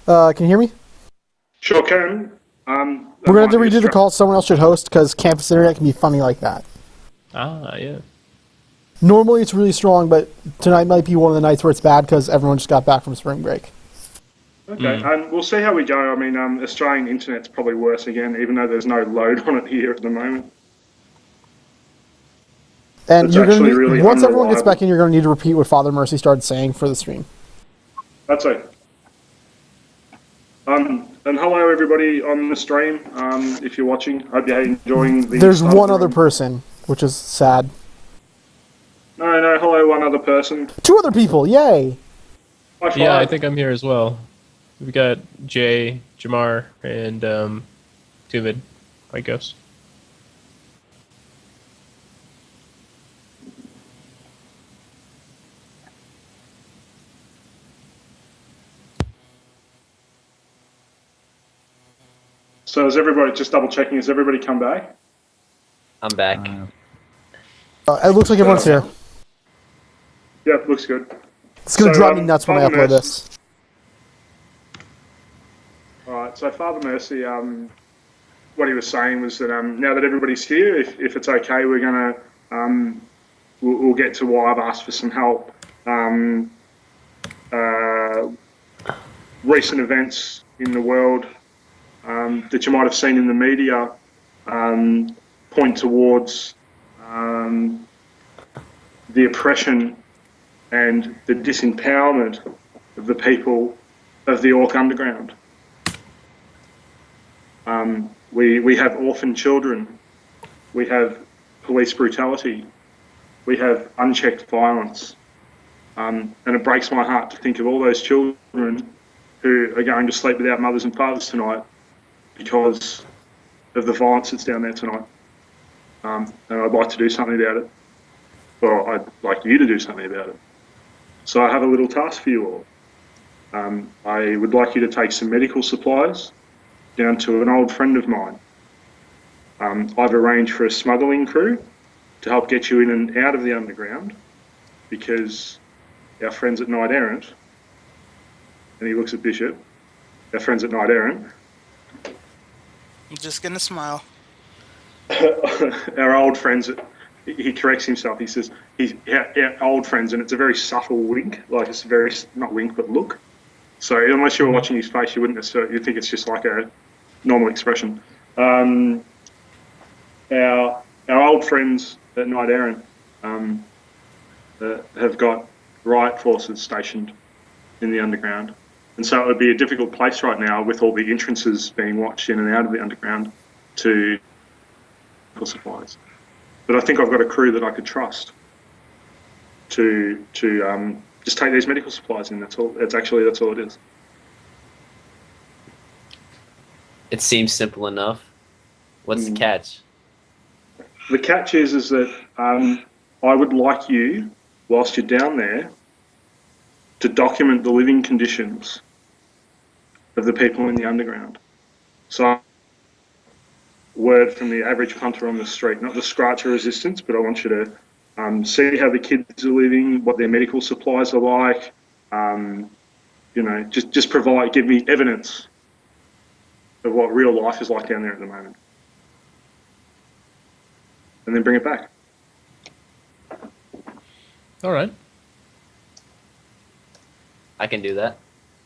Can you hear me? Sure can. We're going to have to redo the call. Someone else should host because campus internet can be funny like that. Ah, yeah. Normally it's really strong, but tonight might be one of the nights where it's bad because everyone just got back from spring break. Okay, we'll see how we go. I mean, Australian internet's probably worse again, even though there's no load on it here at the moment. And It's you're going actually to really once everyone gets unreliable. back in, you're going to need to repeat what Father Mercy started saying for the stream. That's it. And hello everybody on the stream. If you're watching, hope you're enjoying the. There's start of one the other room. person, which is sad. No, hello, one other person. 2 other people, yay! High five. Yeah, I think I'm here as well. We've got Jay, Jamar, and Tuvid, I guess. So is everybody just double checking? Has everybody come back? I'm back. It looks like everyone's here. Yep, looks good. It's going to drive me nuts when I Father upload Mercy. this. All right, so Father Mercy, what he was saying was that now that everybody's here, if it's okay, we're going to we'll get to why I've asked for some help. Recent events in the world that you might have seen in the media point towards the oppression and the disempowerment of the people of the Orc Underground. We have orphan children, we have police brutality, we have unchecked violence, and it breaks my heart to think of all those children who are going to sleep without mothers and fathers tonight because of the violence that's down there tonight. And I'd like to do something about it. Well, I'd like you to do something about it. So I have a little task for you all. I would like you to take some medical supplies down to an old friend of mine. I've arranged for a smuggling crew to help get you in and out of the underground because our friends at Knight Errant, and he looks at Bishop, our friends at Knight Errant, I'm just gonna smile. our old friends, he corrects himself, he says, our old friends, and it's a very subtle wink, like it's a very, not wink, but look. So unless you were watching his face, you wouldn't necessarily, you'd think it's just like a normal expression. Our old friends at Knight Errant have got riot forces stationed in the underground. And so it would be a difficult place right now with all the entrances being watched in and out of the underground to medical supplies. But I think I've got a crew that I could trust to just take these medical supplies in. That's all. That's all it is. It seems simple enough. What's the catch? The catch is that I would like you, whilst you're down there, to document the living conditions of the people in the underground. So, word from the average punter on the street, not the scratcher resistance, but I want you to see how the kids are living, what their medical supplies are like. Just give me evidence of what real life is like down there at the moment, and then bring it back. All right. I can do that.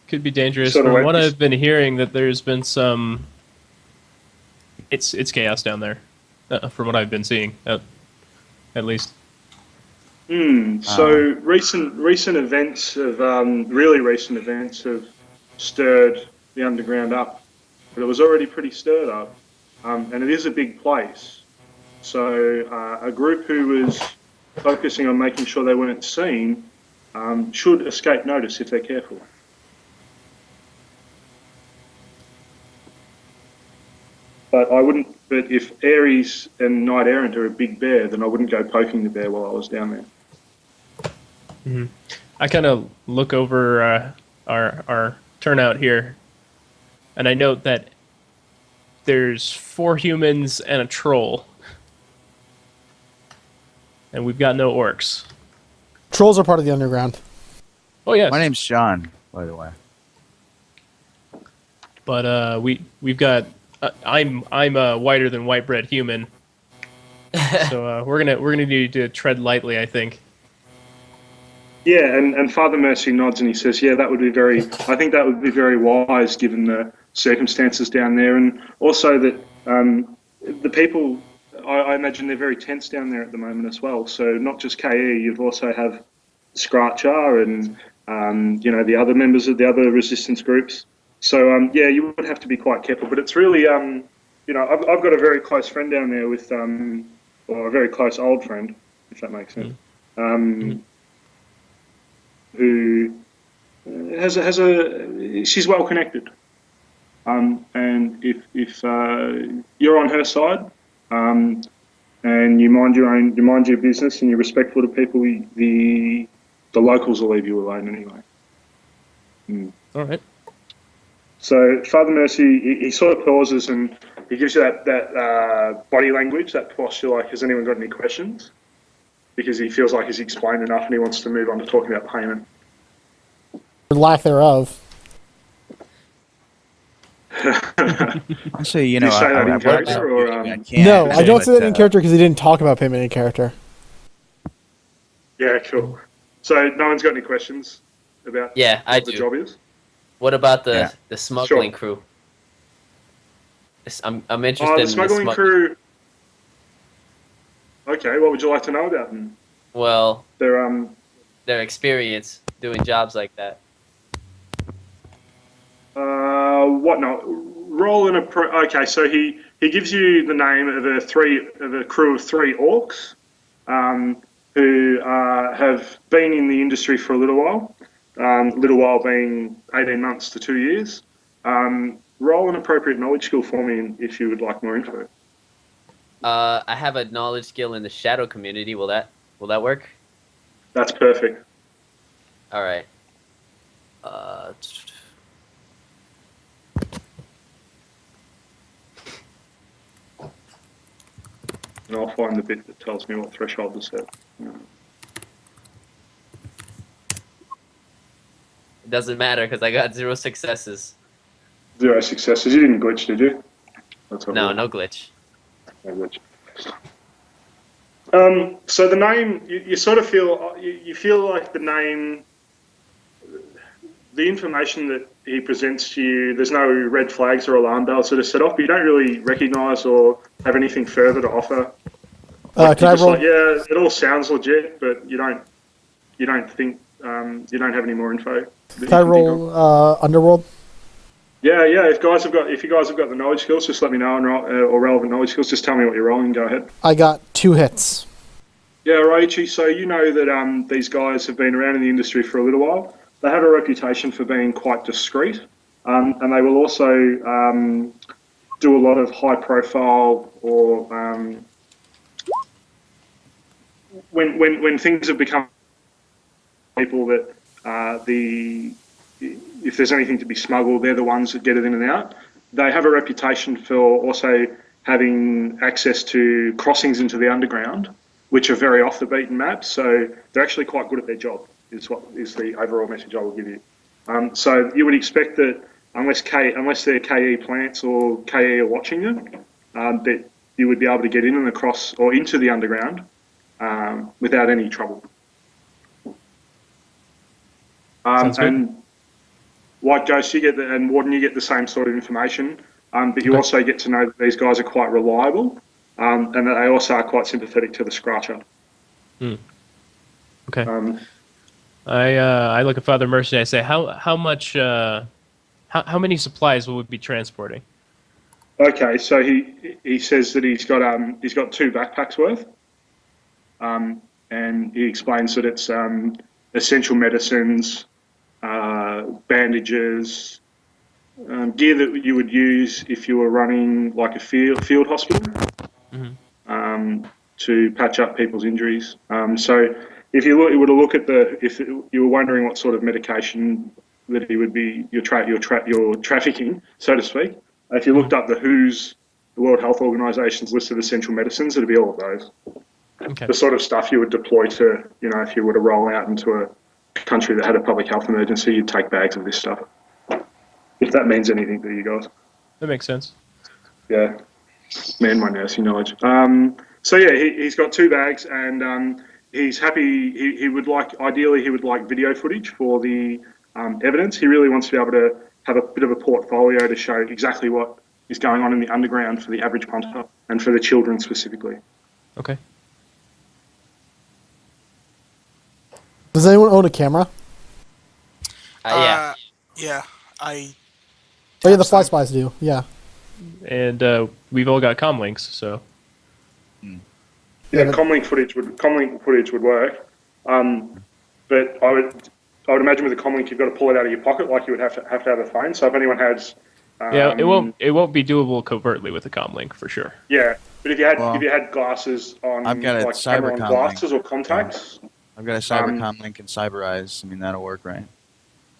Could be dangerous. Sort of From like what this- I've been hearing, that there's been some... It's chaos down there, from what I've been seeing, at least. So recent events have really recent events have stirred the underground up, but it was already pretty stirred up, and it is a big place. So a group who was focusing on making sure they weren't seen should escape notice if they're careful. But I wouldn't. But if Ares and Knight Errant are a big bear, then I wouldn't go poking the bear while I was down there. Mm-hmm. I kind of look over our turnout here, and I note that there's 4 humans and a troll, and we've got no orcs. Trolls are part of the underground. Oh yes. My name's Sean, by the way. but we've got. I'm a whiter than white bread human, so we're gonna need to tread lightly, I think. Yeah, and Father Mercy nods and he says, "Yeah, that would be I think that would be very wise given the circumstances down there, and also that the people. I imagine they're very tense down there at the moment as well. So not just KE, you've also have Scratcher and the other members of the other resistance groups. So yeah, you would have to be quite careful. But it's really I've got a very close friend down there with or a very close old friend, if that makes sense." Who she's well connected, and if you're on her side, and you mind your business and you're respectful to people, the locals will leave you alone anyway. All right. So Father Mercy, he sort of pauses and he gives you that body language, that posture, like, has anyone got any questions? Because he feels like he's explained enough and he wants to move on to talking about payment. Or lack thereof. Actually, You say that in character, or No, I don't say that in character because he didn't talk about payment in character. yeah, cool. So no one's got any questions about Yeah, I what the do. job is? What about the Yeah. the smuggling Sure. crew? I'm interested in The smuggling crew. Okay, what would you like to know about them? Well, They're their experience doing jobs like that. what not? Roll in a okay. So he gives you the name of a crew of 3 orcs, who have been in the industry for a little while. Little while being 18 months to 2 years. Roll an appropriate knowledge skill for me if you would like more info. I have a knowledge skill in the shadow community. Will that work? That's perfect. All right. And I'll find the bit that tells me what threshold is set. It doesn't matter because I got 0 successes. 0 successes. You didn't glitch, did you? That's all No, right. no glitch. No glitch. So the name, you sort of feel, you feel like the name, the information that he presents to you, there's no red flags or alarm bells that are set off, but you don't really recognise or have anything further to offer. Can I roll? Like, yeah, it all sounds legit, but you don't think, you don't have any more info. Can I roll Underworld? Yeah. If you guys have got the knowledge skills, just let me know, or relevant knowledge skills. Just tell me what you're rolling. Go ahead. I got 2 hits. Yeah, Raichi. So you know that these guys have been around in the industry for a little while. They have a reputation for being quite discreet, and they will also do a lot of high-profile or when things have become people that if there's anything to be smuggled, they're the ones that get it in and out. They have a reputation for also having access to crossings into the underground, which are very off the beaten map. So they're actually quite good at their job, is the overall message I will give you. So you would expect that unless they're KE plants or KE are watching you, that you would be able to get in and across or into the underground without any trouble. And White Ghost, and Warden, you get the same sort of information, but you also get to know that these guys are quite reliable, and that they also are quite sympathetic to the Scratcher. Okay. I look at Father Mercy. I say, how much, how many supplies will we be transporting? Okay, so he says that he's got 2 backpacks worth, and he explains that it's essential medicines, bandages, gear that you would use if you were running like a field hospital, to patch up people's injuries. So if you were to look at if you were wondering what sort of medication that he would be you're trafficking, so to speak, if you looked up the World Health Organization's list of essential medicines, it'd be all of those. Okay. The sort of stuff you would deploy to, if you were to roll out into a country that had a public health emergency, you'd take bags of this stuff. If if that means anything to you guys. That makes sense. Yeah, man, my nursing knowledge. So yeah, he's got 2 bags, and he's happy. He would like, ideally, he would like video footage for the evidence. He really wants to be able to have a bit of a portfolio to show exactly what is going on in the underground for the average punter and for the children specifically. Okay. Does anyone own a camera? Yeah. Yeah, I. Oh yeah, the have Fly some. Spies do. Yeah. And we've all got comm links, so Yeah, but- comlink footage would work, but I would imagine with a comlink you've got to pull it out of your pocket like you would have to have a phone. So if anyone has, yeah, it won't be doable covertly with a comm link for sure. Yeah, but if you had glasses on, I've got a like camera on Cybercom glasses link. or contacts. I've got a Cybercom link and CyberEyes. I mean, that'll work, right?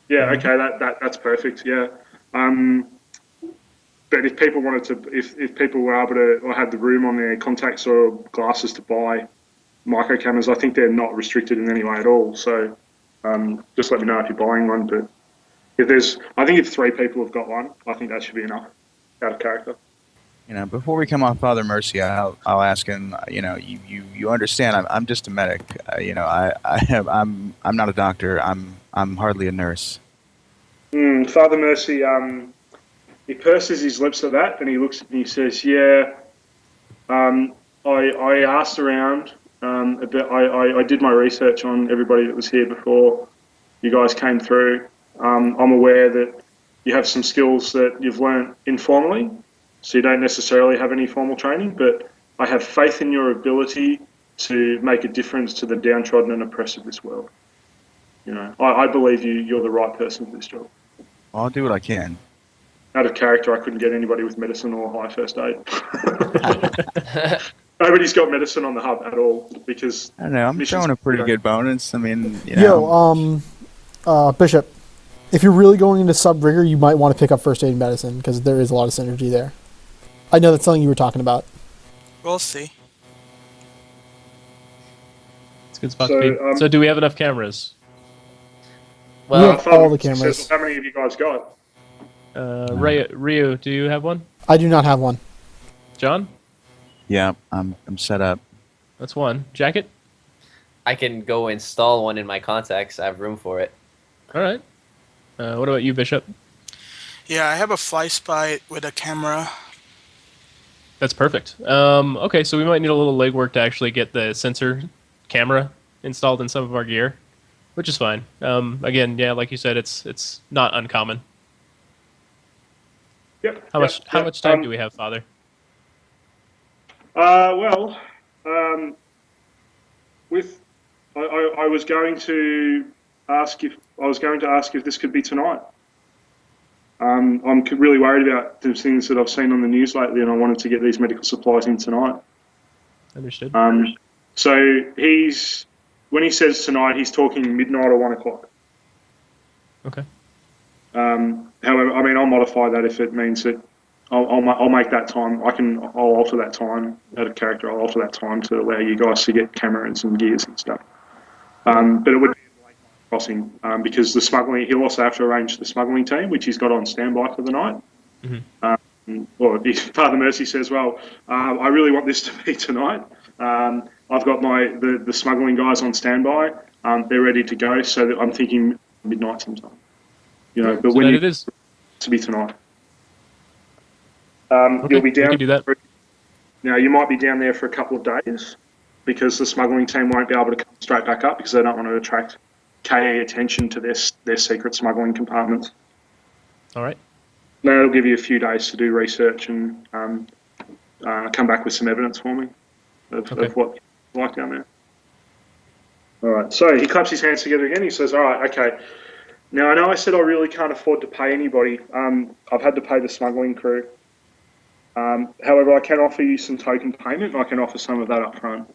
Yeah, okay, that's perfect. Yeah, but if people wanted to, if people were able to, or had the room on their contacts or glasses to buy micro cameras, I think they're not restricted in any way at all. So just let me know if you're buying one. But I think if 3 people have got one, I think that should be enough out of character. You know, before we come off Father Mercy, I'll ask him. You know, you understand? I'm just a medic. You know, I'm not a doctor. I'm hardly a nurse. Father Mercy, he purses his lips at that, and he looks at me and he says, "Yeah, I asked around a bit. I did my research on everybody that was here before you guys came through. I'm aware that you have some skills that you've learnt informally, so you don't necessarily have any formal training, but I have faith in your ability to make a difference to the downtrodden and oppressed of this world. You know, I believe you're the right person for this job." Well, I'll do what I can. Out of character, I couldn't get anybody with medicine or high first aid. Nobody's got medicine on the hub at all because I don't know. I'm missions- showing a pretty good bonus. I mean, you know. Yo, Bishop, if you're really going into sub rigor, you might want to pick up first aid medicine because there is a lot of synergy there. I know that's something you were talking about. We'll see. It's a good spot So, to be. So do we have enough cameras? We Well, have all the Says, cameras. how many have you guys got? Ryu, do you have one? I do not have one. John? Yeah, I'm set up. That's one. Jacket? I can go install one in my contacts. I have room for it. All right. What about you, Bishop? Yeah, I have a Fly Spy with a camera. That's perfect. Okay, so we might need a little legwork to actually get the sensor camera installed in some of our gear, which is fine. Again, yeah, like you said, it's not uncommon. Yep. How much time do we have, Father? With I was going to ask if this could be tonight. I'm really worried about the things that I've seen on the news lately, and I wanted to get these medical supplies in tonight. Understood. So when he says tonight, he's talking midnight or 1 o'clock. Okay. However, I mean, I'll modify that if it means that I'll make that time. I'll alter that time out of character. I'll alter that time to allow you guys to get cameras and gears and stuff. But it would be a late night crossing because the smuggling. He'll also have to arrange the smuggling team, which he's got on standby for the night. Mm-hmm. Or if Father Mercy says, "Well, I really want this to be tonight. I've got the smuggling guys on standby. They're ready to go. So that I'm thinking midnight sometime. You know, but So when then you it is. to be tonight." Okay, You'll be we down. can do that. Now you might be down there for a couple of days because the smuggling team won't be able to come straight back up because they don't want to attract KA attention to their secret smuggling compartments. All right. Now it'll give you a few days to do research and come back with some evidence for me of what it's like down there. All right. So he claps his hands together again. He says, "All right, okay. Now I know I said I really can't afford to pay anybody. I've had to pay the smuggling crew. However, I can offer you some token payment. I can offer some of that up front.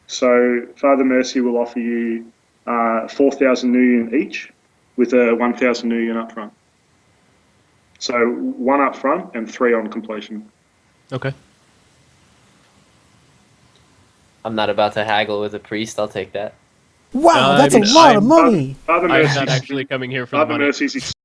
So Father Mercy will offer you 4,000 nuyen each with a 1,000 nuyen up front. So 1 up front and 3 on completion." Okay. I'm not about to haggle with a priest. I'll take that. Wow, that's a I'm- lot of money. Father I'm Mercy's, not actually coming here for the Father money. Mercy's